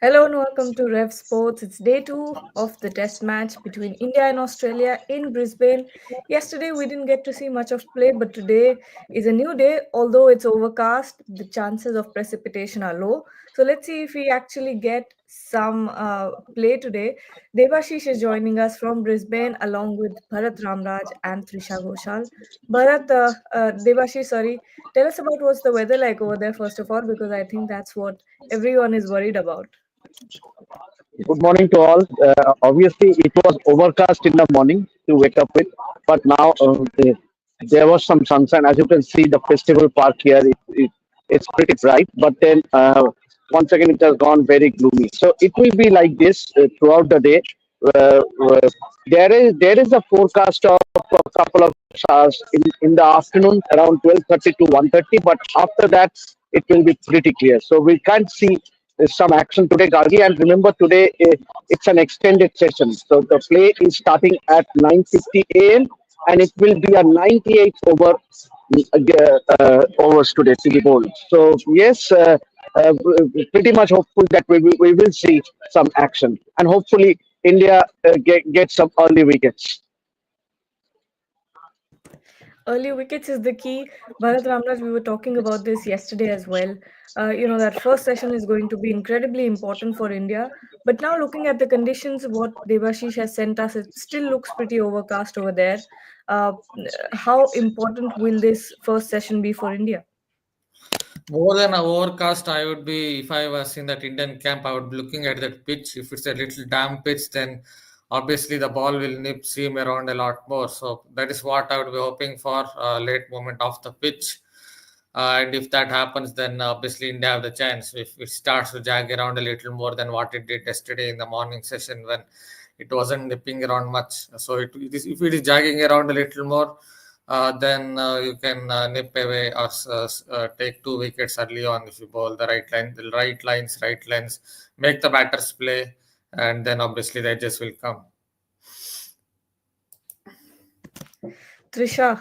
Hello and welcome to Rev Sports. It's day two of the test match between India and Australia in Brisbane. Yesterday we didn't get to see much of play, but today is a new day. Although it's overcast, the chances of precipitation are low. So let's see if we actually get some play today. Devashish is joining us from Brisbane along with Bharat Ramraj and Trisha Ghoshal. Devashish, sorry, tell us about what's the weather like over there first of all, because I think that's what everyone is worried about. Good morning to all. Obviously, it was overcast in the morning to wake up with, but now there was some sunshine. As you can see, the festival park here it's pretty bright, but then once again it has gone very gloomy. So it will be like this throughout the day. Uh, uh, there is a forecast of a couple of hours in the afternoon around 12:30 to 1:30, but after that it will be pretty clear. So we can't see some action today, Gargi. And remember, today it's an extended session. So the play is starting at 9:50 a.m. and it will be a 98 overs today to be bowled. So yes, pretty much hopeful that we will see some action and hopefully India get some early wickets. Early wickets is the key. Bharat Ramraj, we were talking about this yesterday as well. That first session is going to be incredibly important for India. But now, looking at the conditions, what Devashish has sent us, it still looks pretty overcast over there. Uh, how important will this first session be for India? More than a overcast, I would be, if I was in that Indian camp, I would be looking at that pitch. If it's a little damp pitch, then obviously the ball will nip seam around a lot more. So that is what I would be hoping for, late moment of the pitch. And if that happens, then obviously India have the chance. If it starts to jag around a little more than what it did yesterday in the morning session when it wasn't nipping around much. So if it is jagging around a little more, then you can nip away or take 2 wickets early on if you bowl the right line, the right lines, right lengths, make the batters play, and then obviously the edges will come. Trisha,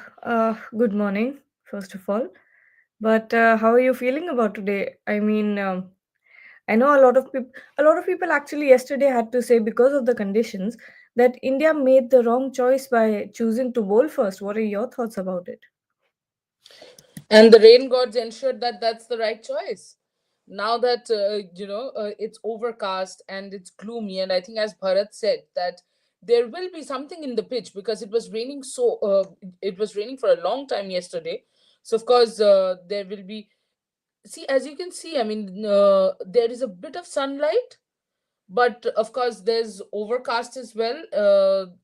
good morning, first of all. But how are you feeling about today? I mean, I know a lot of people actually yesterday had to say because of the conditions that India made the wrong choice by choosing to bowl first. What are your thoughts about it? And the rain gods ensured that that's the right choice. Now that it's overcast and it's gloomy, and I think as Bharat said that there will be something in the pitch because it was raining for a long time yesterday. So of course there will be, see, as you can see, I mean, there is a bit of sunlight, but of course there's overcast as well.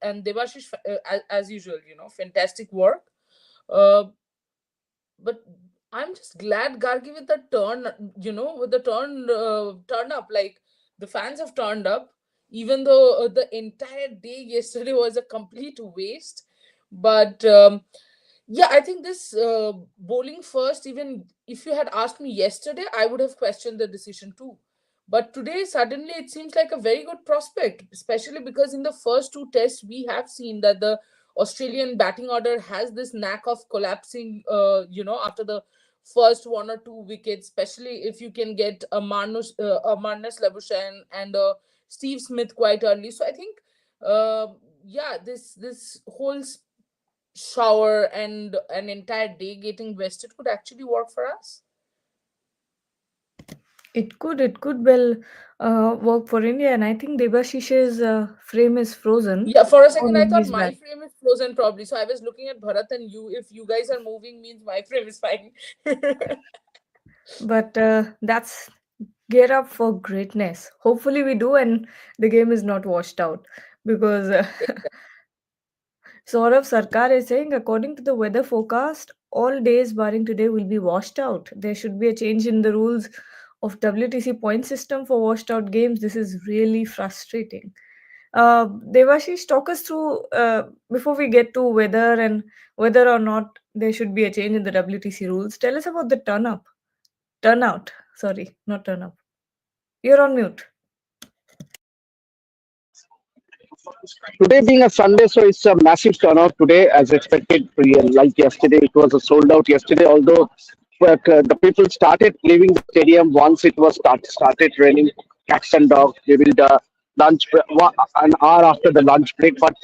And Devashish, as usual, fantastic work. uh, but I'm just glad Gargi with the turn, with the turn up, like the fans have turned up, even though the entire day yesterday was a complete waste. But yeah, I think this bowling first, even if you had asked me yesterday, I would have questioned the decision too. But today, suddenly, it seems like a very good prospect, especially because in the first two tests, we have seen that the Australian batting order has this knack of collapsing, after the first 1 or 2 wickets, especially if you can get a Marnus Labuschagne and Steve Smith quite early. So I think, uh, yeah, this whole shower and an entire day getting wasted could actually work for us. It could well work for India, and I think Devashish's frame is frozen Yeah, for a second I on thought his my back. frame is frozen probably. So I was looking at Bharat and you. If you guys are moving, means my frame is fine. But that's gear up for greatness. Hopefully, we do, and the game is not washed out because Saurav Sarkar is saying, according to the weather forecast, all days barring today will be washed out. There should be a change in the rules of WTC point system for washed out games. This is really frustrating. Devashish, talk us through before we get to whether and whether or not there should be a change in the WTC rules. Tell us about the turnout. Sorry, not turn up. You're on mute. Today being a Sunday, so it's a massive turnout today as expected. Like yesterday, it was a sold out yesterday. Although but, the people started leaving the stadium once it was started raining cats and dogs. They will an hour after the lunch break. But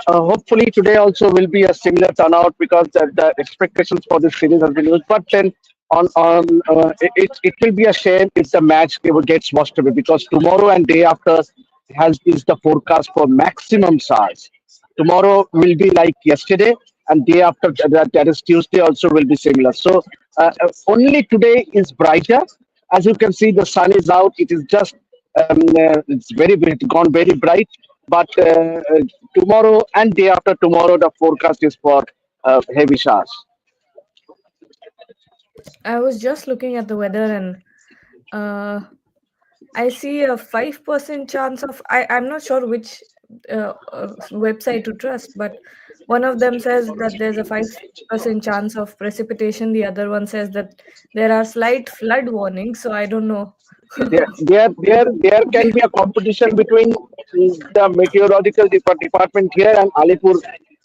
hopefully today also will be a similar turnout because the expectations for this series has been huge. But then it will be a shame if the match gets washed away because tomorrow and day after has is the forecast for maximum SARS. Tomorrow will be like yesterday, and day after that is Tuesday, also will be similar. So only today is brighter. As you can see, the sun is out. It is just it's gone very bright. But tomorrow and day after tomorrow, the forecast is for heavy showers. I was just looking at the weather and uh, I see a 5% chance of. I'm not sure which website to trust, but one of them says that there's a 5% chance of precipitation. The other one says that there are slight flood warnings. So I don't know. There can be a competition between the department here and Alipur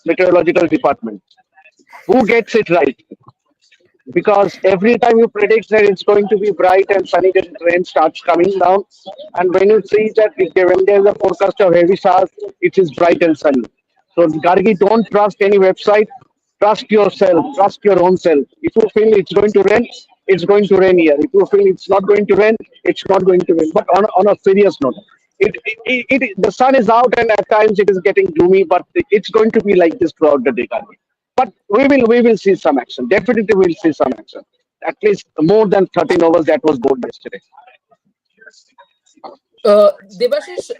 meteorological department. Who gets it right? Because every time you predict that it's going to be bright and sunny, then rain starts coming down. And when you see that when there's a forecast of heavy showers, it is bright and sunny. So, Gargi, don't trust any website. Trust yourself. Trust your own self. If you feel it's going to rain, it's going to rain here. If you feel it's not going to rain, it's not going to rain. But on a serious note, the sun is out and at times it is getting gloomy, but it's going to be like this throughout the day, Gargi. But we will see some action. Definitely we'll see some action. At least more than 13 overs that was bowled yesterday. Devashish,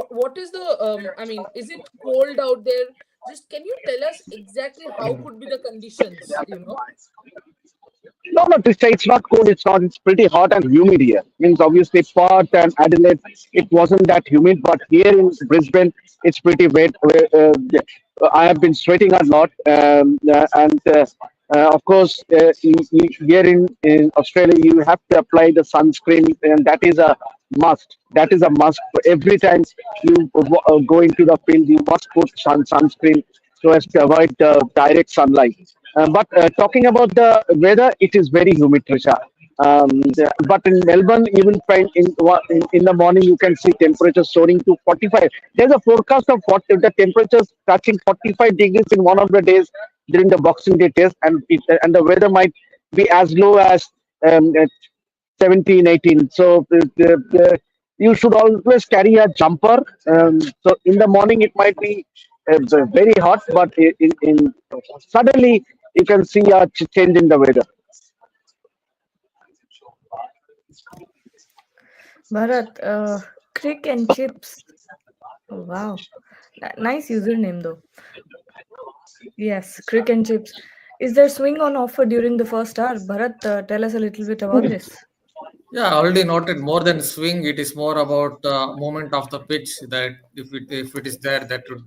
what is the I mean, is it cold out there? Just can you tell us exactly how could be the conditions, you know? No, no, to say it's not cold, it's not. It's pretty hot and humid here. Means obviously Perth and Adelaide, it wasn't that humid, but here in Brisbane, it's pretty wet. Yeah. I have been sweating a lot, and of course, here in Australia, you have to apply the sunscreen, and that is a must. That is a must. Every time you go into the field, you must put sunscreen so as to avoid the direct sunlight. But talking about the weather, it is very humid, Trisha. But in Melbourne, you will find in the morning you can see temperatures soaring to 45. There's a forecast of the temperatures touching 45 degrees in one of the days during the Boxing Day test, and the weather might be as low as at 17, 18. So you should always carry a jumper. So in the morning it might be very hot, but suddenly you can see a change in the weather. Bharat, Crick and Chips. Oh, wow. Nice username though. Yes, Crick and Chips. Is there swing on offer during the first hour? Bharat, tell us a little bit about this. Yeah, I already noted more than swing. It is more about movement of the pitch. That if it is there, that would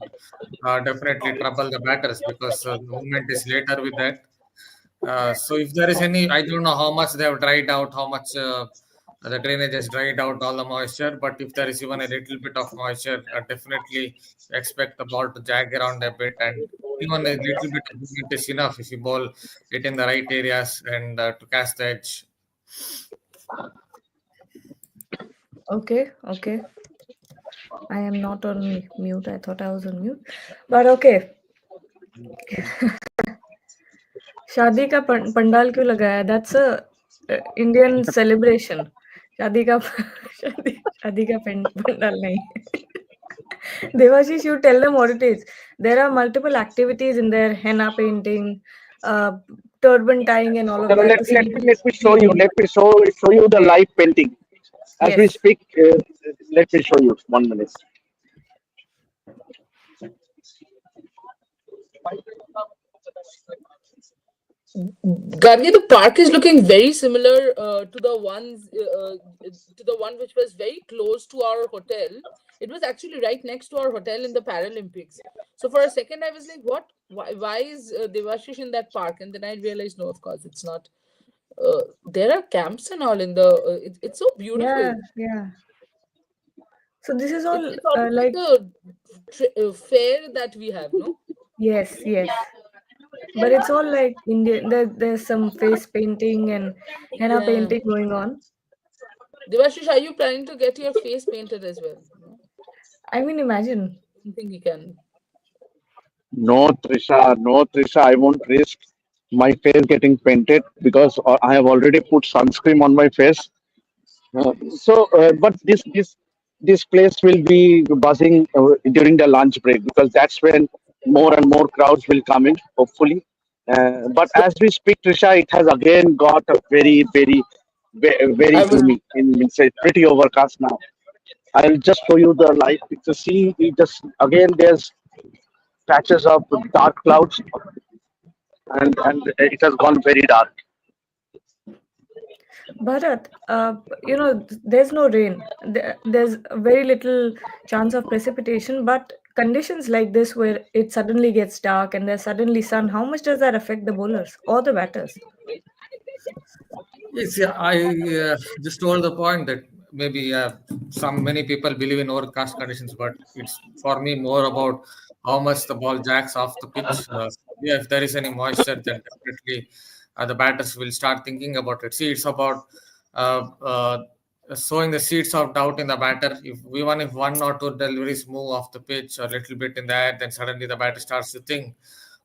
definitely trouble the batters because the movement is later with that. So if there is any, I don't know how much they have dried out, how much the drainage has dried out all the moisture. But if there is even a little bit of moisture, definitely expect the ball to jag around a bit, and even a little bit of movement is enough if you bowl it in the right areas and to cast the edge. Okay, okay. I am not on mute. I thought I was on mute. But okay. शादी का पंडाल क्यों लगाया? That's a Indian celebration. शादी का शादी का पंडाल नहीं. Devashish, you tell them what it is. There are multiple activities in there: henna painting, turban tying, and all of So that. let me show you. Let me show you the live painting as we Yes. speak. Let me show you 1 minute. Gargi, the park is looking very similar to the one which was very close to our hotel. It was actually right next to our hotel in the Paralympics. So for a second, I was like, "What? Why is Devashish in that park?" And then I realized, no, of course, it's not. There are camps and all in the. It's so beautiful. Yeah, yeah. So this is all It's almost like like a fair that we have, no? yes, yes. But it's all like Indian. There's some face painting and henna Yeah. painting going on. Devashish, are you planning to get your face painted as well? No? I mean, imagine. I don't think you can. No, Trisha, I won't risk my face getting painted because I have already put sunscreen on my face. But this place will be buzzing during the lunch break because that's when more and more crowds will come in, hopefully. But as we speak, Trisha, it has again got a very I was gloomy. It's pretty overcast now. I'll just show you the light picture. See, it just again there's patches of dark clouds, and it has gone very dark. Bharat, there's no rain. There's very little chance of precipitation, but conditions like this where it suddenly gets dark and there's suddenly sun, how much does that affect the bowlers or the batters? Yes, yeah, I just told the point that maybe some many people believe in overcast conditions, but it's for me more about how much the ball jacks off the pitch. Yeah, if there is any moisture, then definitely the batters will start thinking about it. See, it's about uh, uh, sowing the seeds of doubt in the batter. If one or two deliveries move off the pitch or a little bit in the air, then suddenly the batter starts to think,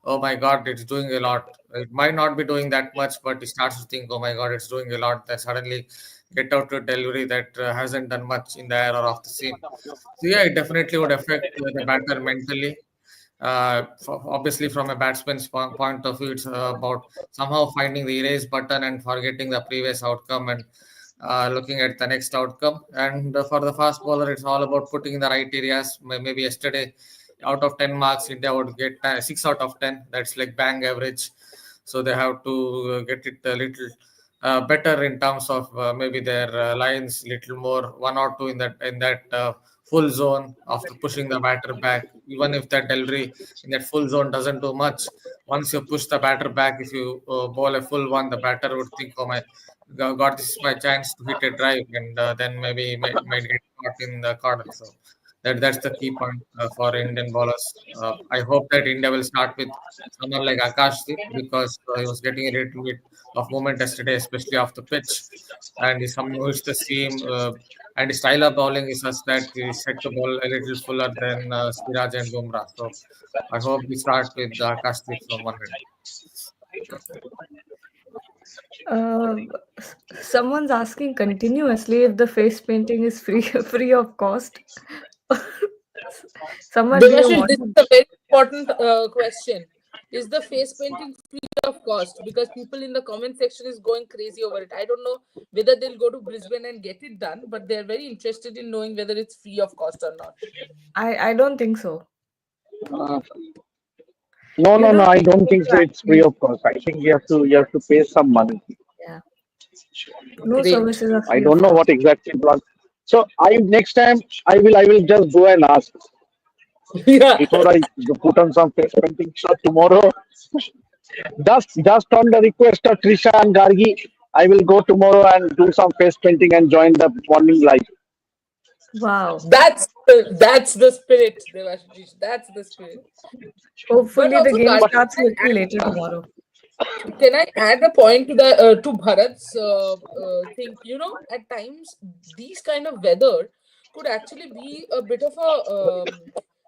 oh my god, it's doing a lot. It might not be doing that much, but it starts to think, oh my god, it's doing a lot. Then suddenly get out to a delivery that hasn't done much in the air or off the seam. So yeah, it definitely would affect the batter mentally. Obviously, from a batsman's point of view, it's about somehow finding the erase button and forgetting the previous outcome and looking at the next outcome. And for the fast bowler, it's all about putting in the right areas. Maybe yesterday, out of 10 marks, India would get 6 out of 10. That's like bang average. So they have to get it a little better in terms of maybe their lines, little more one or two in that full zone after pushing the batter back. Even if that delivery in that full zone doesn't do much, once you push the batter back, if you bowl a full one, the batter would think, "Oh my God, this is my chance to hit a drive," and then maybe might get caught in the corner. So that's the key point for Indian bowlers. I hope that India will start with someone like Akash Deep because he was getting a little bit of movement yesterday, especially off the pitch, and he somehow hits the seam. And his style of bowling is such that he set the ball a little fuller than Siraj and Bumrah. So I hope we start with Akash Deep from one end. Uh, Someone's asking continuously if the face painting is free free of cost. Someone here Devashish, this is wanted. a very important question. Is the face painting free of cost? Because people in the comment section is going crazy over it. I don't know whether they'll go to Brisbane and get it done, but they're very interested in knowing whether it's free of cost or not. I don't think so. Uh, no, You no, no. don't I need don't think to so. It's free actually. of cost. I think you have to pay some money. Yeah, no Great. services are I free of don't know what cost. exactly it was. So I next time I will just go and ask Yeah. before I put on some face painting. So tomorrow, just on the request of Trisha and Gargi, I will go tomorrow and do some face painting and join the morning live. Wow. That's the spirit, Devashish. That's the spirit. But Hopefully the also, game But Gargi, starts a little later tomorrow. can I add a point to the to Bharat's thing? You know, at times these kind of weather could actually be a bit of a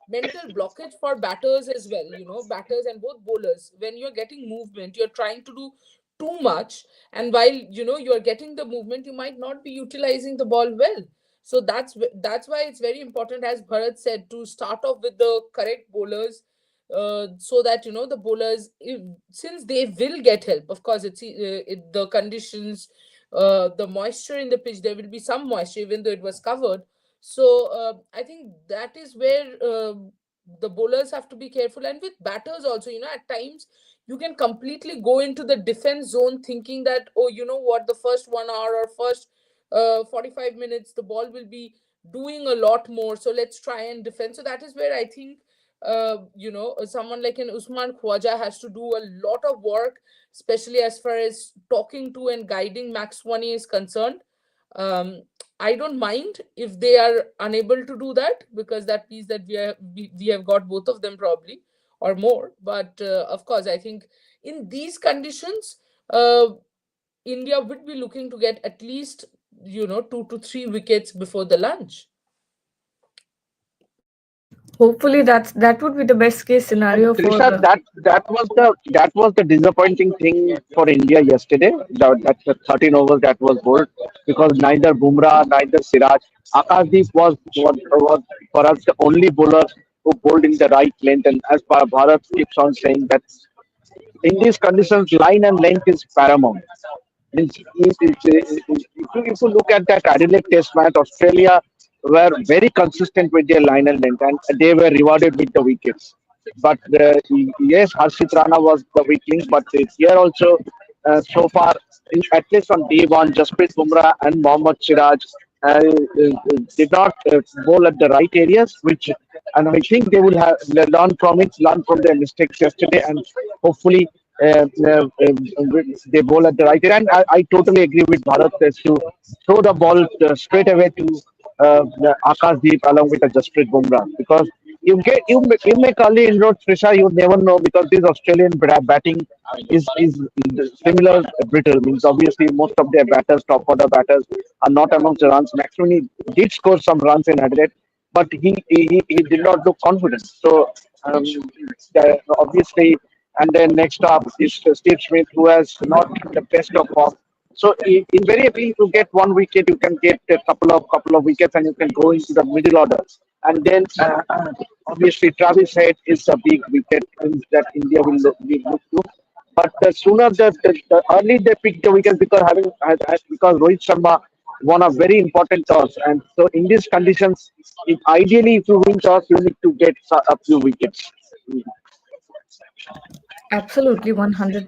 mental blockage for batters as well. You know, batters and both bowlers. When you're getting movement, you're trying to do too much, and while you're getting the movement, you might not be utilizing the ball well. So that's why it's very important, as Bharat said, to start off with the correct bowlers, so that the bowlers, since they will get help. Of course, the conditions, the moisture in the pitch, there will be some moisture even though it was covered. So I think that is where the bowlers have to be careful, and with batters also, at times you can completely go into the defense zone thinking that, oh, you know what, the first 1 hour or first 45 minutes the ball will be doing a lot more, so let's try and defend. So that is where I think someone like an Usman Khwaja has to do a lot of work, especially as far as talking to and guiding Max Wani is concerned. Um, I don't mind if they are unable to do that, because that means that we have got both of them probably, or more. But of course, I think in these conditions, India would be looking to get at least 2 to 3 wickets before the lunch. Hopefully that would be the best case And scenario for Trisha, that was the disappointing thing for India yesterday. That the 13 overs that was bowled because neither Bumrah, neither Siraj, Akash Deep was for us the only bowler who bowled in the right length. And as Bharat keeps on saying that in these conditions, line and length is paramount. Means if you look at that Adelaide Test match, Australia were very consistent with their line and length, and they were rewarded with the wickets. But yes, Harshit Rana was the weak link, but here also, so far, at least on day one, Jasprit Bumrah and Mohammad Siraj did not bowl at the right areas, which, and I think they will have learn from it, learn from their mistakes yesterday, and hopefully they bowl at the right area. And I totally agree with Bharat as to throw the ball straight away to Akash Deep along with a Jasprit Bumrah because you make early inroads, Trisha. You never know because this Australian batting is similar brittle. Means obviously most of their batters, top order batters, are not amongst the runs. Maximum he did score some runs in Adelaide, but he did not look confident. So obviously, and then next up is Steve Smith, who has not the best of form. So invariably, to get one wicket, you can get a couple of wickets, and you can go into the middle order. And then obviously Travis Head is a big wicket that India will look to. But the sooner the early they pick the wickets because Rohit Sharma won a very important toss, and so in these conditions, if you win toss, you need to get a few wickets. absolutely 100%.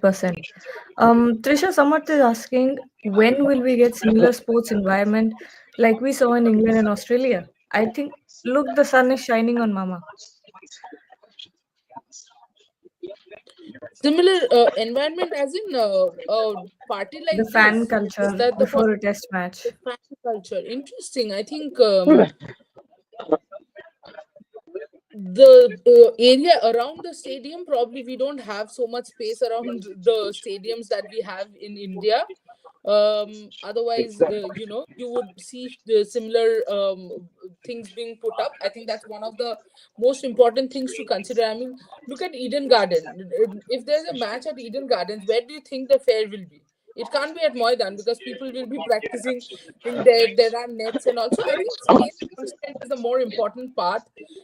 Trisha Samarth is asking, when will we get similar sports environment like we saw in England and Australia? I think, look, the sun is shining on Mama. Similar environment as in a party The like fan this. Is culture that the point? before a test match. The fan culture. Interesting. I think the area around the stadium, probably we don't have so much space around the stadiums that we have in India. Otherwise, Exactly. you would see the similar things being put up. I think that's one of the most important things to consider. I mean, look at Eden Garden. If there's a match at Eden Gardens, where do you think the fair will be? It can't be at Moidan because people will be practicing in there. There are nets, and also I think space constraint is the more important part.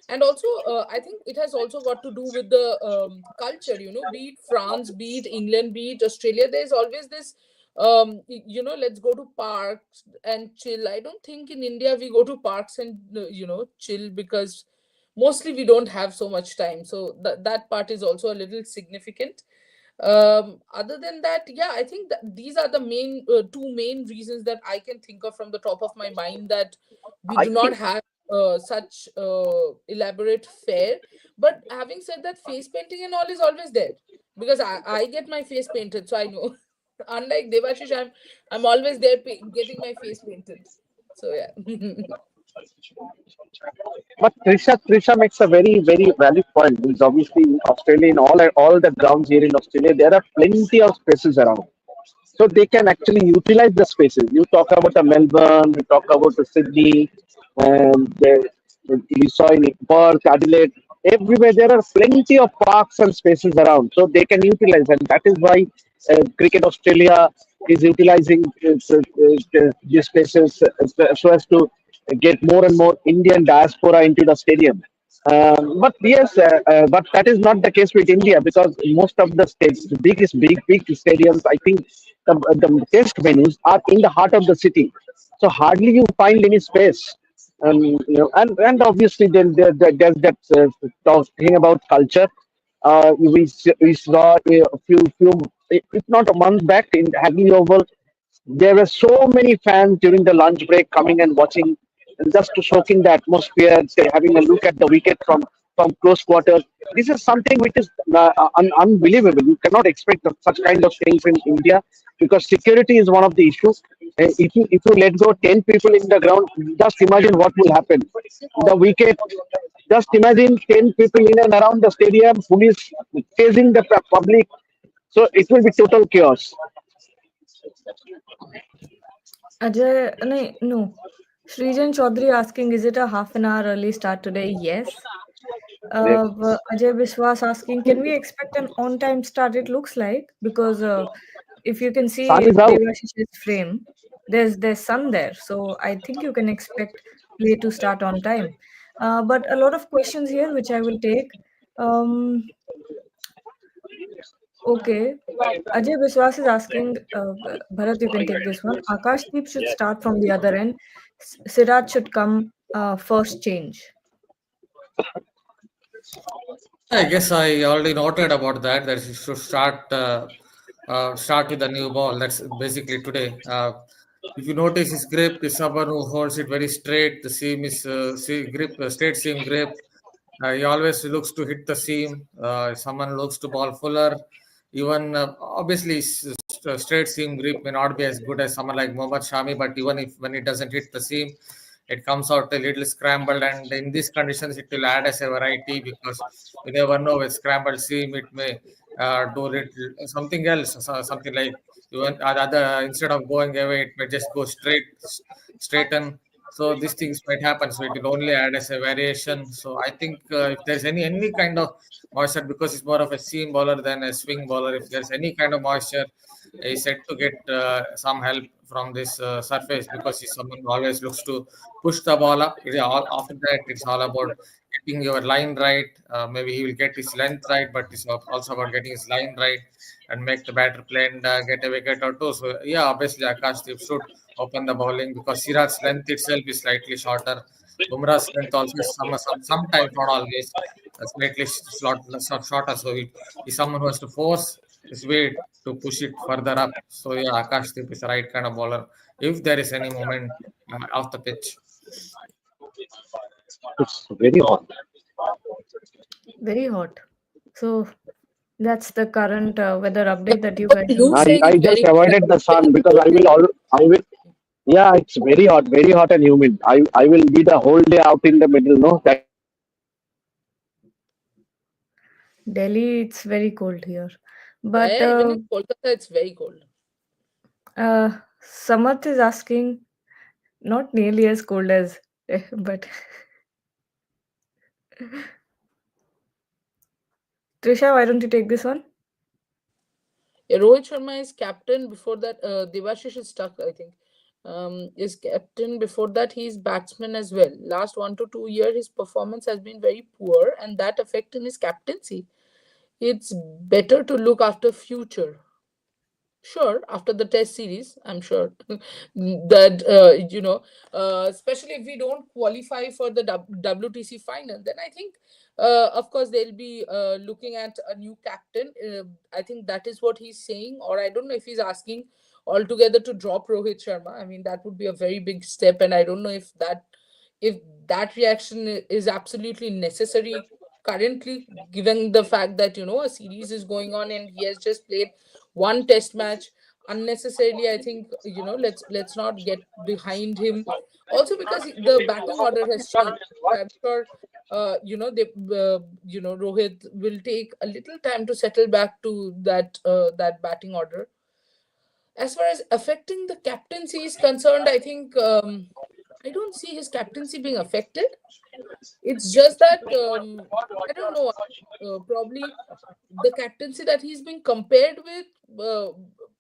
And also I think it has also got to do with the culture, be it France, be it England, be it Australia. There's always this let's go to parks and chill. I don't think in India we go to parks and chill because mostly we don't have so much time. So that part is also a little significant. Other than that, yeah, I think that these are the main two main reasons that I can think of from the top of my mind, that we I do not think have such elaborate fare. But having said that, face painting and all is always there, because I get my face painted, so I know. Unlike Devashish, I'm always there getting my face painted. So yeah. But Trisha makes a very, very valid point. Because obviously in Australia, in all the grounds here in Australia, there are plenty of spaces around. So they can actually utilize the spaces. You talk about the Melbourne, you talk about the Sydney, you saw in Perth, Adelaide, everywhere there are plenty of parks and spaces around. So they can utilize, and that is why Cricket Australia is utilizing these spaces so as to get more and more Indian diaspora into the stadium. But yes, but that is not the case with India because most of the states, the biggest big stadiums, I think the test venues are in the heart of the city. So hardly you find any space. And obviously then there's that thing about culture. We saw a few, if not a month back in Hagley Oval, there were so many fans during the lunch break coming and watching, and just to soaking the atmosphere, say, having a look at the wicket from close quarters. This is something which is unbelievable. You cannot expect such kind of things in India because security is one of the issues. If you let go 10 people in the ground, just imagine what will happen. The wicket. Just imagine 10 people in and around the stadium, police chasing the public. So it will be total chaos. Ajay, no. Srijan Chaudhary asking, is it a half an hour early start today? Yes. Ajay Biswas asking, can we expect an on-time start? It looks like because if you can Sun see is out. Devashish's frame, there's sun there, so I think you can expect play to start on time. But a lot of questions here, which I will take. Um, okay, Ajay Biswas is asking, Bharat, you can take this one. Akash Deep should start from the other end. Siraj should come first change. I guess I already noted about that. That he should start with a new ball. That's basically today. If you notice, his grip is someone who holds it very straight. The seam is grip, straight seam grip. He always looks to hit the seam. Someone looks to ball fuller. Even obviously, straight seam grip may not be as good as someone like Mohammad Shami, but even if when it doesn't hit the seam, it comes out a little scrambled. And in these conditions, it will add as a variety because you never know with scrambled seam, it may do little something else, something like even other instead of going away, it may just go straighten. So these things might happen. So it will only add as a variation. So I think if there's any kind of moisture, because it's more of a seam bowler than a swing bowler, if there's any kind of moisture, he's said to get some help from this surface because he's someone who always looks to push the ball up. After that, it's all about getting your line right. Maybe he will get his length right, but it's also about getting his line right and make the batter play and get a wicket or two. So yeah, obviously Akash Deep should open the bowling because Siraj's length itself is slightly shorter. Bumrah's length also is sometimes not always slightly shorter. So he's someone who has to force his weight to push it further up. So yeah, Akash Deep is the right kind of bowler if there is any moment off the pitch. It's very hot. Very hot. So that's the current weather Yeah, update that you what guys you know. saying is I just very avoided the sun because I will. Yeah, it's very hot and humid. I will be the whole day out in the middle. No, that is why I just avoided the sun. Delhi, it's very cold here. yeah, But yeah, even in Kolkata it's very cold. Samath is asking, not nearly as cold as, but Trisha, why don't you take this one? Yeah, Rohit Sharma is captain. Before that, Devashish is stuck, I think. Is captain. Before that, he's batsman as well. Last 1 to 2 years, his performance has been very poor, and that affecting his captaincy. It's better to look after future. Sure, after the test series, I'm sure that especially if we don't qualify for the WTC final, then I think, of course, they'll be looking at a new captain. I think that is what he's saying, or I don't know if he's asking altogether to drop Rohit Sharma. I mean, that would be a very big step, and I don't know if that reaction is absolutely necessary currently, given the fact that a series is going on and he has just played one test match unnecessarily. I think, let's not get behind him, also because the batting order has changed. I'm sure they Rohit will take a little time to settle back to that batting order. As far as affecting the captaincy is concerned, I think, I don't see his captaincy being affected. It's just that, I don't know. Probably the captaincy that he's been compared with,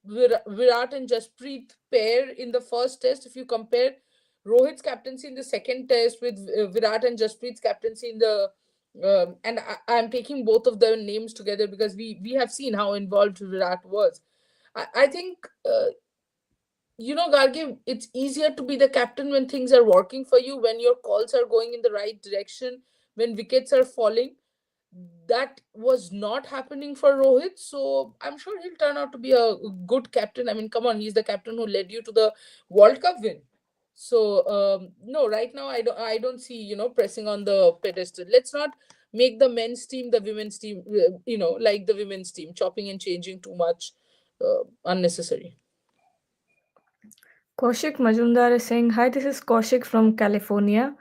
Virat and Jasprit pair in the first test. If you compare Rohit's captaincy in the second test with Virat and Jasprit's captaincy in the and I'm taking both of their names together because we have seen how involved Virat was. I think, Gargi, it's easier to be the captain when things are working for you, when your calls are going in the right direction, when wickets are falling. That was not happening for Rohit, so I'm sure he'll turn out to be a good captain. I mean, come on, he's the captain who led you to the World Cup win. So no, right now I don't see pressing on the pedestal. Let's not make the men's team the women's team. Like the women's team, chopping and changing too much, unnecessary. Kaushik Majumdar is saying, hi, this is Kaushik from California.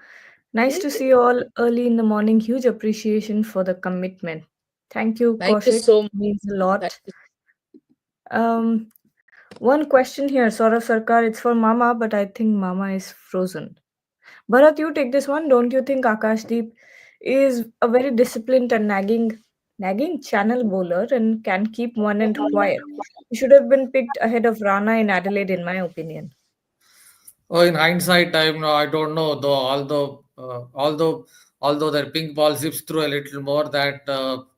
Nice Hey, to see you all early in the morning. Huge appreciation for the commitment. Thank you, thank you Kaushik. so much. Means a Thank lot. you. Um, One question here, Saurav Sarkar. It's for Mama, but I think Mama is frozen. Bharat, you take this one. Don't you think Akash Deep is a very disciplined and nagging channel bowler and can keep one end quiet? He should have been picked ahead of Rana in Adelaide, in my opinion. Oh, in hindsight, I don't know though. Although their pink ball zips through a little more, that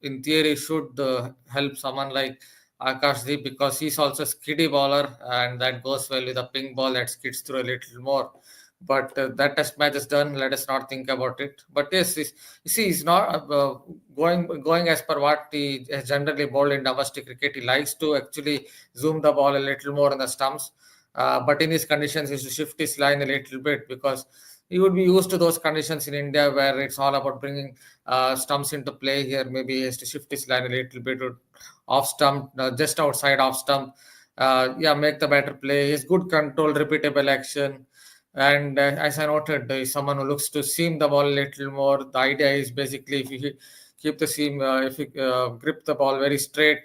in theory should help someone like Akash Deep, because he's also a skiddy bowler, and that goes well with a pink ball that skids through a little more. But that test match is done. Let us not think about it. But yes, you see, he's not going as per what he has generally bowled in domestic cricket. He likes to actually zoom the ball a little more on the stumps, but in these conditions, he should shift his line a little bit, because he would be used to those conditions in India where it's all about bringing stumps into play. Here, maybe he has to shift his line a little bit to off stump, just outside off stump. Yeah, make the better play. He's good control, repeatable action. And as I noted, he's someone who looks to seam the ball a little more. The idea is basically if you keep the seam, if you grip the ball very straight,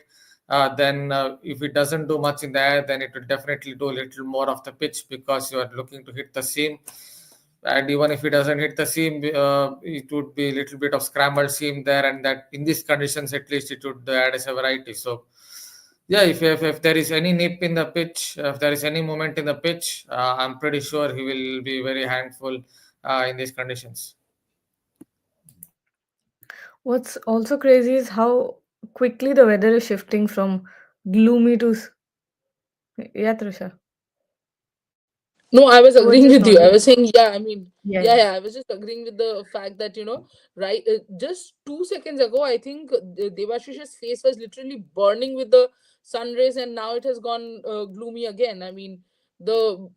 then if it doesn't do much in the air, then it will definitely do a little more of the pitch, because you are looking to hit the seam. And even if it doesn't hit the seam, it would be a little bit of scrambled seam there, and that in these conditions at least it would add as a variety. So yeah, if there is any nip in the pitch, if there is any movement in the pitch, I'm pretty sure he will be very handful in these conditions. What's also crazy is how quickly the weather is shifting from gloomy to. Yeah, Trisha. No, I was You were agreeing just with you. I nodding. was saying, yeah, I mean, Yeah, yeah, yeah. yeah. I was just agreeing with the fact that, right, just 2 seconds ago, I think Devashish's face was literally burning with the sun rays, and now it has gone gloomy again. I mean, the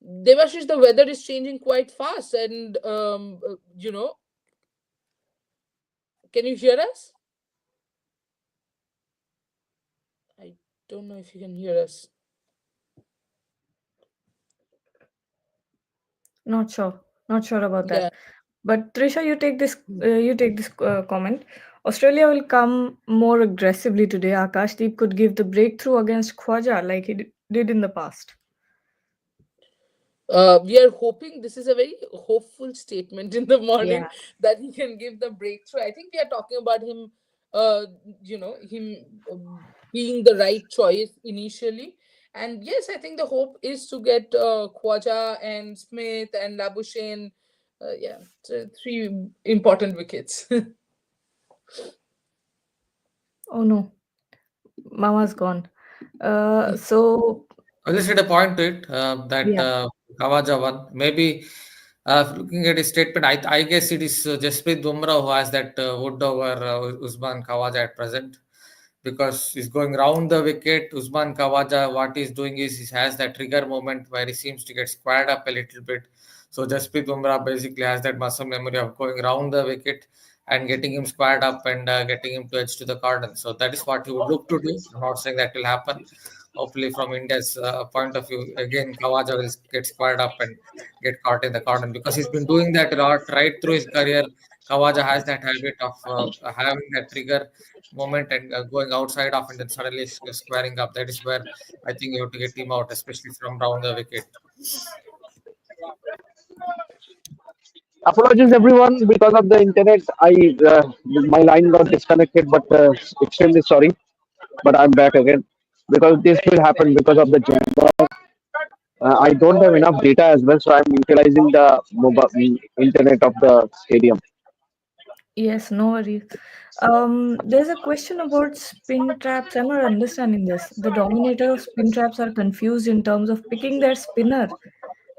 Devashish, the weather is changing quite fast, and can you hear us? I don't know if you can hear us. Not sure. Not sure about Yeah. that. But Trisha, you take this comment. Australia will come more aggressively today. Akash Deep could give the breakthrough against Khwaja like he did in the past. We are hoping, this is a very hopeful statement in the morning, Yeah. that he can give the breakthrough. I think we are talking about him, him being the right choice initially. And yes, I think the hope is to get Khwaja and Smith and Labuschagne. Yeah, so three important wickets. Oh no, Mama's gone. So I'll just hit a point to it, that yeah. Kawaja won. Maybe looking at his statement, I guess it is Jasprit Bumrah who has that wood over Usman Khawaja at present, because he's going round the wicket. Usman Khawaja, what he's doing is he has that trigger moment where he seems to get squared up a little bit. So Jasprit Bumrah basically has that muscle memory of going round the wicket and getting him squared up and getting him to edge to the cordon. So that is what he would look to do. I'm not saying that will happen. Hopefully, from India's point of view, again, Kawaja will get squared up and get caught in the cordon, because he's been doing that a lot right through his career. Kawaja has that habit of having that trigger moment and going outside of and then suddenly squaring up. That is where I think you have to get him out, especially from round the wicket. Apologies everyone because of the internet. My line got disconnected, but extremely sorry. But I'm back again because this will happen because of the jam. I don't have enough data as well, so I'm utilizing the mobile internet of the stadium. Yes, no worries. There's a question about spin traps. I'm not understanding this. The dominator of spin traps are confused in terms of picking their spinner,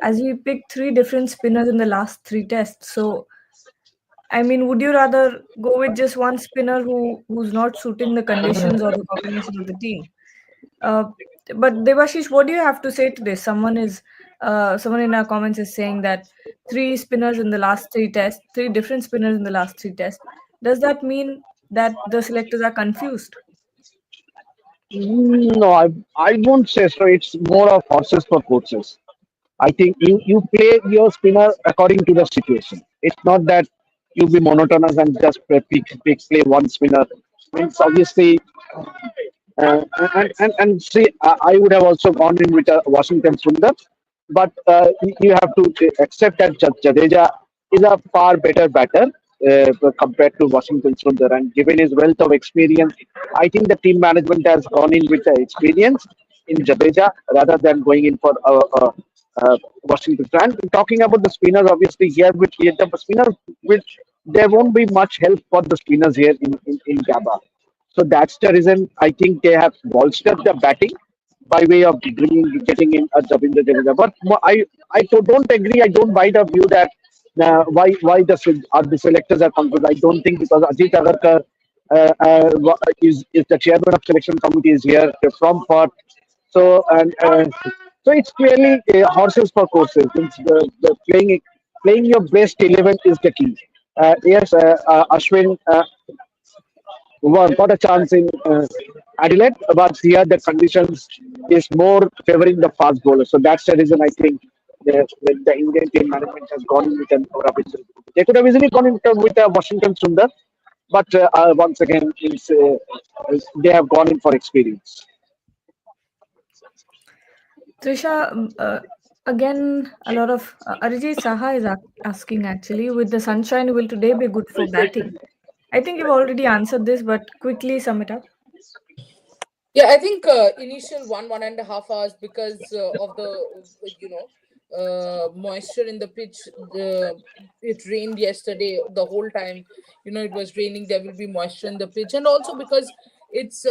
as we picked three different spinners in the last three tests. So, I mean, would you rather go with just one spinner who's not suiting the conditions or the combination of the team? Uh, but Devashish, what do you have to say to this? Someone in our comments is saying that three spinners in the last three tests, three different spinners in the last three tests. Does that mean that the selectors are confused? No, I won't say so. It's more of horses for courses. I think you play your spinner according to the situation. It's not that you be monotonous and just play one spinner. Means obviously Uh, and see, I would have also gone in with a Washington Sundar, but you have to accept that Jadeja is a far better batter compared to Washington Sundar. And given his wealth of experience, I think the team management has gone in with the experience in Jadeja rather than going in for Washington. And talking about the spinners, obviously here the spinners, which there won't be much help for the spinners here in Gabba. So that's the reason I think they have bolstered the batting by way of getting in a Javindra Jadeja. But don't agree. I don't buy the view that why the selectors are confused. I don't think because Ajit Agarkar is the chairman of selection committee is here from Perth. So so it's clearly horses for courses. It's the playing your best 11 is the key. Yes, Ashwin got a chance in Adelaide, but here the conditions is more favoring the fast bowler. So that's the reason I think the Indian team management has gone with an Robinson. They could have easily gone with a Washington Sundar, but once again, they have gone in for experience. Trisha, again, a lot of Arijit Saha is asking actually, with the sunshine, will today be good for batting? I think you've already answered this, but quickly sum it up. Yeah, I think initial 1.5 hours because of the moisture in the pitch. It rained yesterday the whole time. It was raining. There will be moisture in the pitch, and also because it's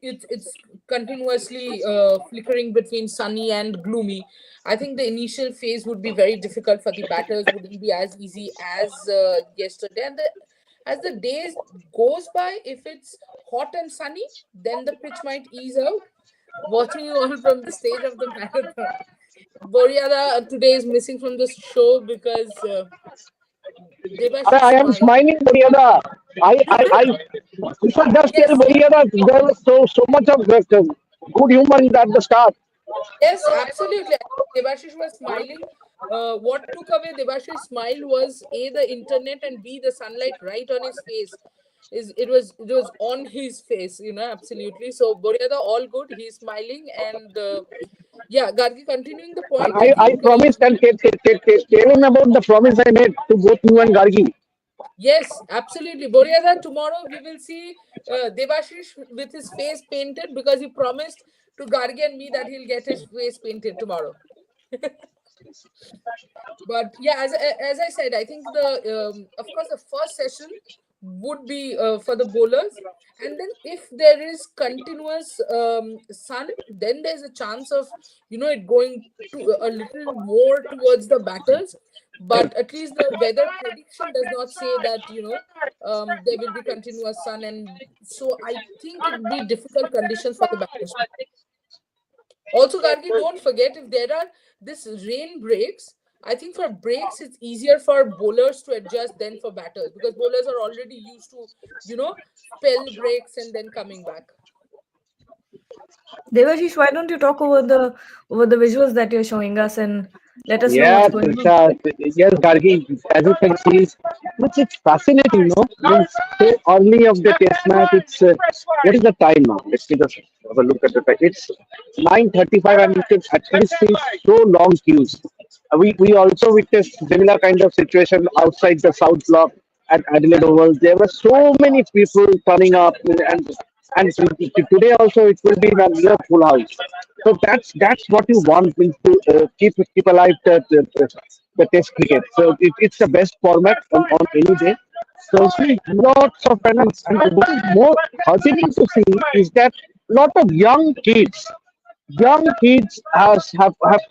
it's continuously flickering between sunny and gloomy. I think the initial phase would be very difficult for the batters. Wouldn't be as easy as yesterday, and as the days goes by, if it's hot and sunny, then the pitch might ease out. Watching you all from the stage of the marathon. Boriada today is missing from the show because Debashish I am smiled. smiling, Boriada. I if I just tell Yes, Boriada, there was so much of good humor in at the start. yes, absolutely. Debashish was smiling. What took away Debashish's smile was A, the internet, and B, the sunlight right on his face. It was on his face, absolutely. So Boriada, all good. He's smiling, and yeah, Gargi, continuing the And point, I I think promised and tell him about the promise I made to both you and Gargi. yes, absolutely. Boriada, tomorrow we will see Devashish with his face painted because he promised to Gargi and me that he'll get his face painted tomorrow. But yeah, as I said, I think the of course the first session would be for the bowlers, and then if there is continuous sun, then there's a chance of it going to a little more towards the batters. But at least the weather prediction does not say that there will be continuous sun, and so I think it would be difficult conditions for the batters. Also, Gargi, don't forget if there are this rain breaks. I think for breaks it's easier for bowlers to adjust than for batters because bowlers are already used to, spell breaks and then coming back. Devashish, why don't you talk over the visuals that you're showing us and let us know what's Yeah, going on? yes, Gargi, as you can see, it's fascinating, no? Means so early of the test match, what is the time now? Let me just have a look at the time. It's 9:35 and you can actually see so long queues. We also witnessed similar kind of situation outside the South Block at Adelaide Oval. There were so many people turning up and today also it will be in a near full house. So that's what you want means to keep alive the test cricket. So it's the best format on any day. So see lots of and what is more heartening to see is that lot of young kids have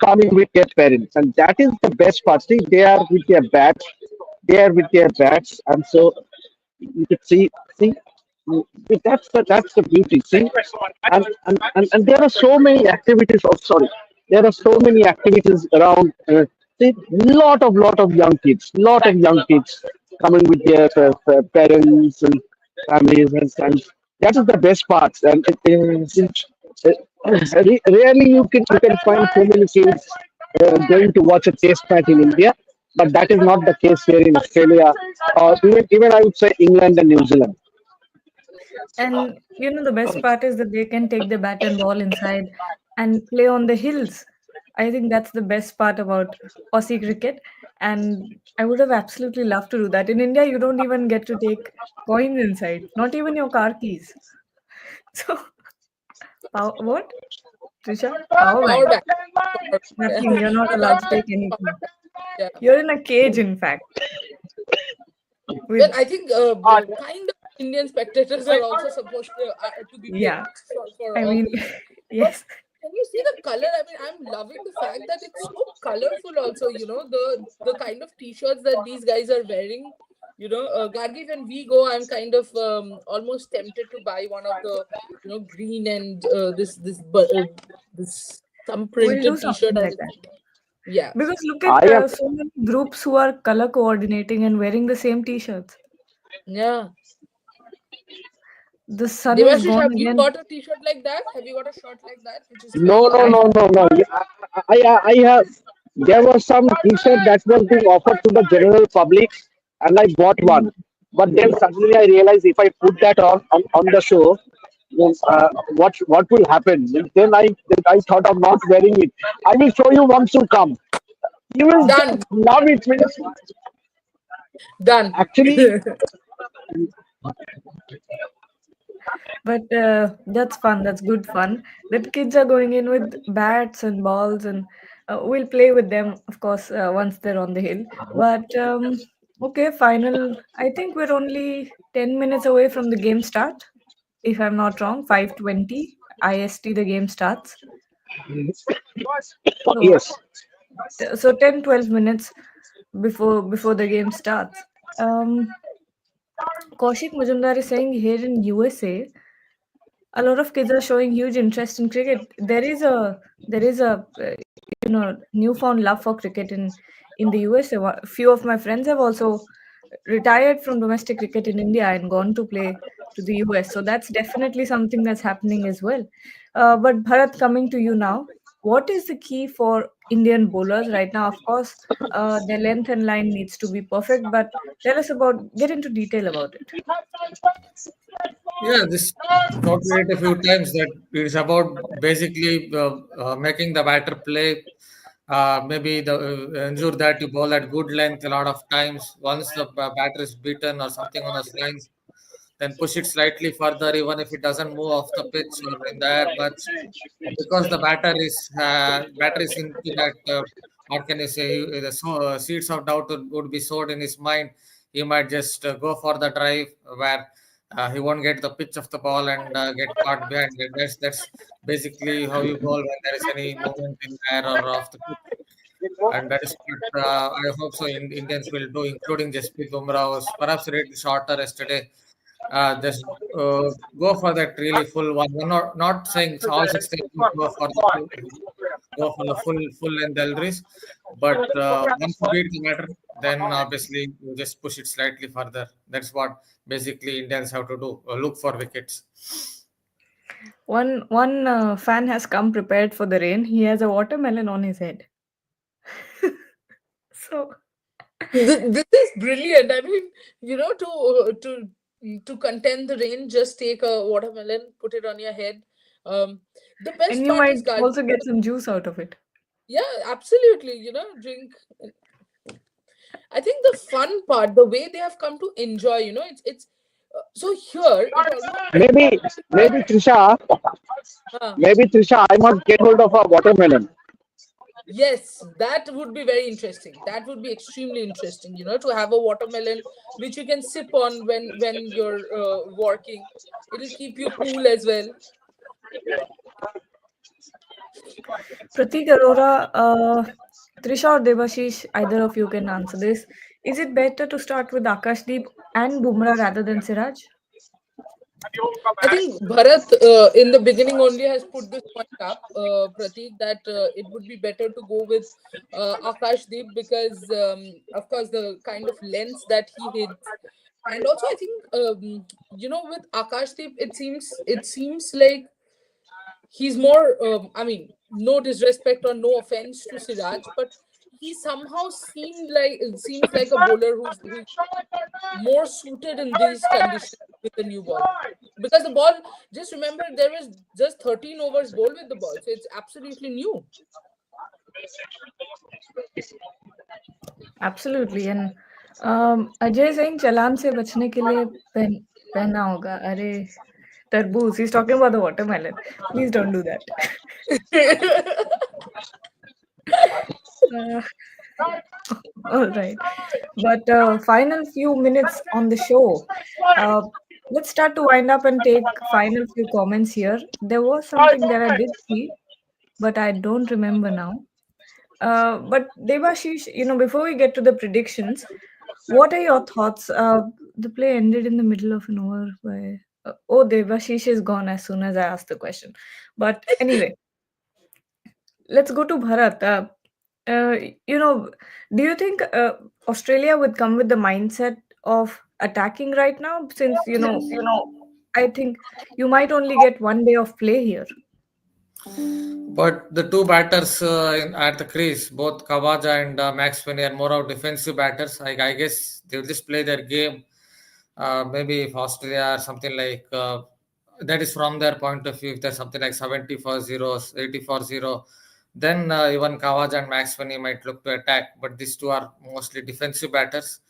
come in with their parents, and that is the best part. See, they are with their bats, and so you could see that's the beauty. See, and there are so many activities. Oh, sorry, there are so many activities around. See, lot of young kids coming with their parents and families, and that is the best part. And rarely you can find so many kids going to watch a test match in India, but that is not the case here in Australia, or even I would say England and New Zealand. And the best part is that they can take the bat and ball inside and play on the hills. I think that's the best part about Aussie cricket. And I would have absolutely loved to do that. In India, you don't even get to take coins inside, not even your car keys. So, what? Trisha? Power Power bank. bank. Power bank. Nothing. You're not No, allowed that's to that's take power anything. bank. Yeah. You're in a cage, in fact, Well, with, I think kind of Indian spectators are also supposed to be yeah. picked for I all mean, these. But yes. can you see the color? I mean, I'm loving the fact that it's so colorful. Also, the kind of t-shirts that these guys are wearing. Gargi, when we go, I'm kind of almost tempted to buy one of the green and this some We'll do printed t-shirt. something like And that. yeah, Because look I at am so many groups who are color coordinating and wearing the same t-shirts. yeah. The sun is Devashish, gone have you again. got a t-shirt like that? Have you got a shirt like that, which is no, color no, I no, coordinated? no, no. I have. There was some T-shirt that was being offered to the general public, and I bought one. Mhm. But then suddenly I realized if I put that on the show, then, what will happen? Then I thought of not wearing it. I will show you once you come. You will Done. just love it. Done. Actually, But that's fun. That's good fun. That kids are going in with bats and balls, and we'll play with them, of course, once they're on the hill. But okay, final. I think we're only 10 minutes away from the game start. If I'm not wrong, 5:20 IST the game starts. So yes. 10-12 minutes before the game starts. Um, Kaushik Majumdar is saying here in USA, a lot of kids are showing huge interest in cricket. There is a newfound love for cricket in the USA. Few of my friends have also retired from domestic cricket in India and gone to play to the US. So that's definitely something that's happening as well. But Bharat, coming to you now, what is the key for Indian bowlers right now? Of course, their length and line needs to be perfect, but get into detail about it. Yeah, this talked it a few times that it is about basically making the batter play. Maybe ensure that you bowl at good length a lot of times. Once the batter is beaten or something on those lines, then push it slightly further, even if it doesn't move off the pitch or in the air much, because the batter is into that. What can you say? Seeds of doubt would be sowed in his mind. He might just go for the drive where he won't get the pitch of the ball and get caught behind it. That's basically how you bowl when there is any movement in the air or off the pitch. And that is what I hope so Indians will do, including Jasprit Bumrah was perhaps a little shorter yesterday. Just go for that really full one. We're not saying all 16 go for the full length deliveries, but once you beat the matter, then obviously you just push it slightly further. That's what basically Indians have to do. Look for wickets. One fan has come prepared for the rain. He has a watermelon on his head. So This is brilliant. I mean, to contend the rain, just take a watermelon, put it on your head. Um, the and best you part might is Gargi. also get some juice out of it. Yeah, absolutely. Drink. I think the fun part, the way they have come to enjoy, it's so here it almost Maybe, like maybe Trisha, uh, maybe Trisha, I must get hold of a watermelon. yes, that would be very interesting. That would be extremely interesting, to have a watermelon which you can sip on when you're working. It'll keep you cool as well. Pratik Arora, Trisha or Devashish, either of you can answer this. Is it better to start with Akash Deep and Bumrah rather than Siraj? I think Bharat, in the beginning only, has put this point up, Pratik, that it would be better to go with Akash Deep because, of course, the kind of lengths that he hits, and also I think with Akash Deep, it seems like he's more. I mean, no disrespect or no offense to Siraj, but he somehow seems like a bowler who's more suited in these conditions with the new ball. Because the ball, just remember, there was just 13 overs bowled with the ball, so it's absolutely new. Absolutely. And Ajay Singh चालान से बचने के लिए पहना होगा. अरे तरबूज. He's talking about the watermelon. Please don't do that. Uh, all right. But final few minutes on the show. Uh, let's start to wind up and take final few comments here. There was something that I did see, but I don't remember now. But Devashish, before we get to the predictions, what are your thoughts? The play ended in the middle of an over by. Oh, Devashish is gone as soon as I asked the question. But anyway, let's go to Bharat. Uh, you know, do you think Australia would come with the mindset of attacking right now? Since, I think you might only get one day of play here. But the two batters at the crease, both Kawaja and Max Finney, are more of defensive batters. I guess they'll just play their game. Maybe if Australia or something like that is from their point of view, if there's something like 70 for 0, 80 for 0, then even Kawaja and Max Finney might look to attack. But these two are mostly defensive batters.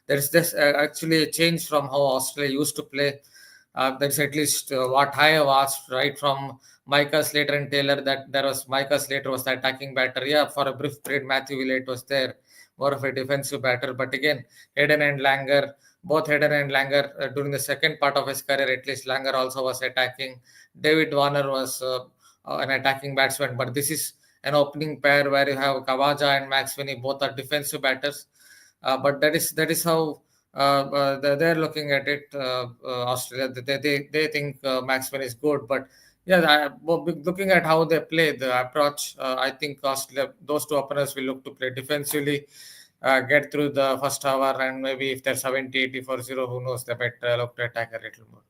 There is this actually a change from how Australia used to play. That's at least what I have asked, right, from Micah Slater and Taylor, that there was Micah Slater was the attacking batter. Yeah, for a brief period, Matthew Willett was there, more of a defensive batter. But again, Hayden and Langer, both Hayden and Langer, during the second part of his career, at least Langer also was attacking. David Warner was an attacking batsman. But this is an opening pair where you have Kawaja and Max Finney, both are defensive batters. But that is how they're looking at it. Australia, they think Maxwell is good, but yeah, looking at how they play, the approach, I think Australia, those two opponents will look to play defensively, get through the first hour, and maybe if they're 70, 80 for 0, who knows, they might look to attack a little more.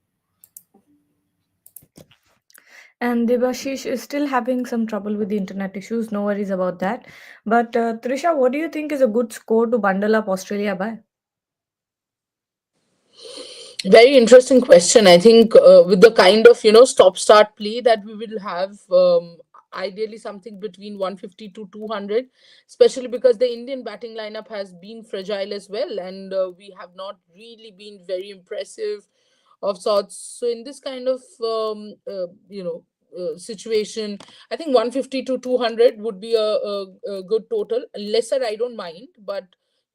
And Debashish is still having some trouble with the internet issues. No worries about that. But Trisha, what do you think is a good score to bundle up Australia by? Very interesting question. I think with the kind of stop start play that we will have, ideally something between 150 to 200, especially because the Indian batting lineup has been fragile as well, and we have not really been very impressive of sorts. So in this kind of situation, I think 150 to 200 would be a good total. Lesser, I don't mind, but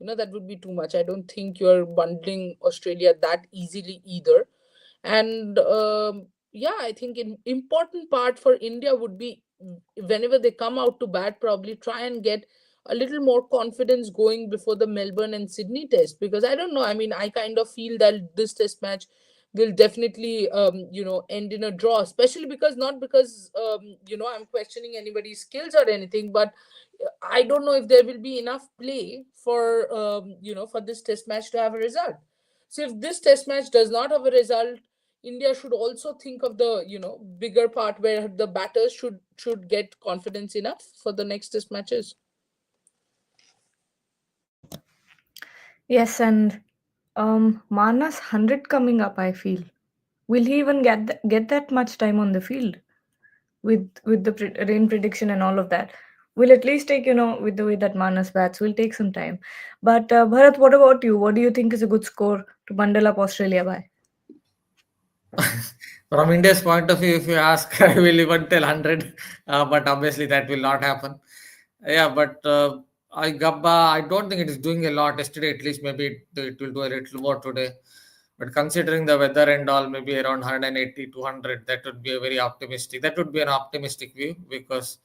that would be too much. I don't think you're bundling Australia that easily either. And yeah, I think an important part for India would be, whenever they come out to bat, probably try and get a little more confidence going before the Melbourne and Sydney test. Because I don't know, I mean, I kind of feel that this test match will definitely end in a draw, especially because, not because I'm questioning anybody's skills or anything, but I don't know if there will be enough play for for this test match to have a result. So if this test match does not have a result, India should also think of the bigger part, where the batters should get confidence enough for the next test matches. Yes, and Manas 100 coming up, I feel. Will he even get that much time on the field with the rain prediction and all of that? Will at least take, with the way that Manas bats, will take some time. But Bharat, what about you? What do you think is a good score to bundle up Australia by? From India's point of view, if you ask, I will even tell 100, but obviously that will not happen. Yeah, but I don't think it is doing a lot. Yesterday, at least, maybe it will do a little more today. But considering the weather and all, maybe around 180, 200, that would be a very optimistic. That would be an optimistic view, because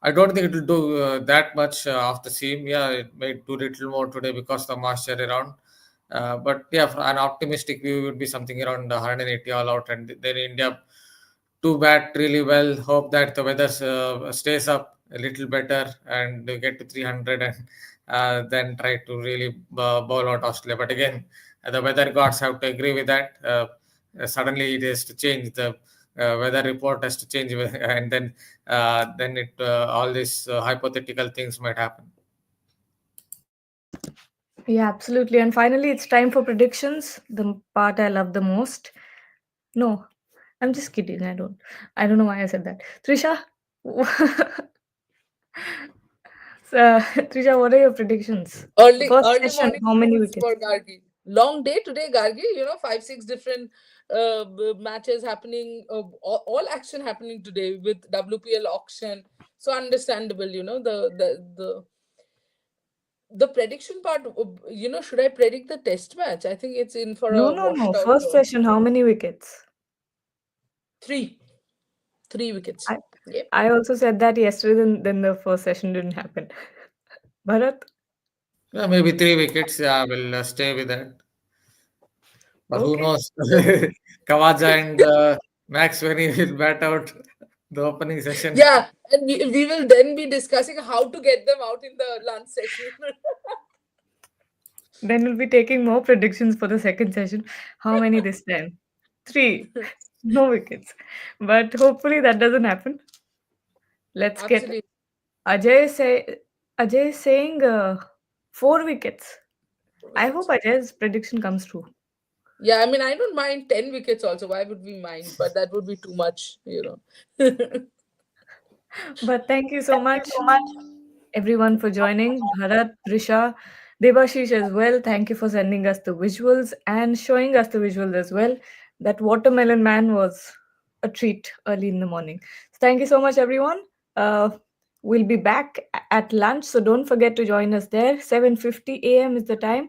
I don't think it will do that much off the seam. Yeah, it may do little more today because the moisture around. But yeah, for an optimistic view would be something around 180 all out, and then India to bat really well. Hope that the weather stays up a little better and they get to 300, and then try to really bowl out Australia. But again, the weather gods have to agree with that. Suddenly, it has to change. The weather report has to change, and then it all these hypothetical things might happen. Yeah, absolutely. And finally, it's time for predictions, the part I love the most. No, I'm just kidding. I don't know why I said that. Trisha, Trisha, what are your predictions? First Early session, morning how many snooze wickets? for Gargi. Long day today, Gargi. 5, 6 different matches happening, all action happening today with WPL auction. So understandable, the prediction part. Should I predict the test match? I think it's in for No, a no, no. washed out First session, how many wickets? three, 3 wickets. I, Yeah, I also said that yesterday, then the first session didn't happen. Bharat? Yeah, maybe 3 wickets. Yeah, we'll stay with that. But who Okay. knows? Okay. Kawaja and Max Venny will bat out the opening session. yeah, and we will then be discussing how to get them out in the lunch session. Then we'll be taking more predictions for the second session. How many this time? Three. No wickets. But hopefully that doesn't happen. Let's get Absolutely. Ajay say Ajay is saying 4 wickets. I hope Ajay's prediction comes true. Yeah, I mean, I don't mind 10 wickets also. Why would we mind? But that would be too much. But thank you so much, everyone, for joining. Bharat, Trisha, Debashish as well. Thank you for sending us the visuals and showing us the visuals as well. That watermelon man was a treat early in the morning. So thank you so much, everyone. Uh, we'll be back at lunch, so don't forget to join us there. 7:50 a.m. is the time.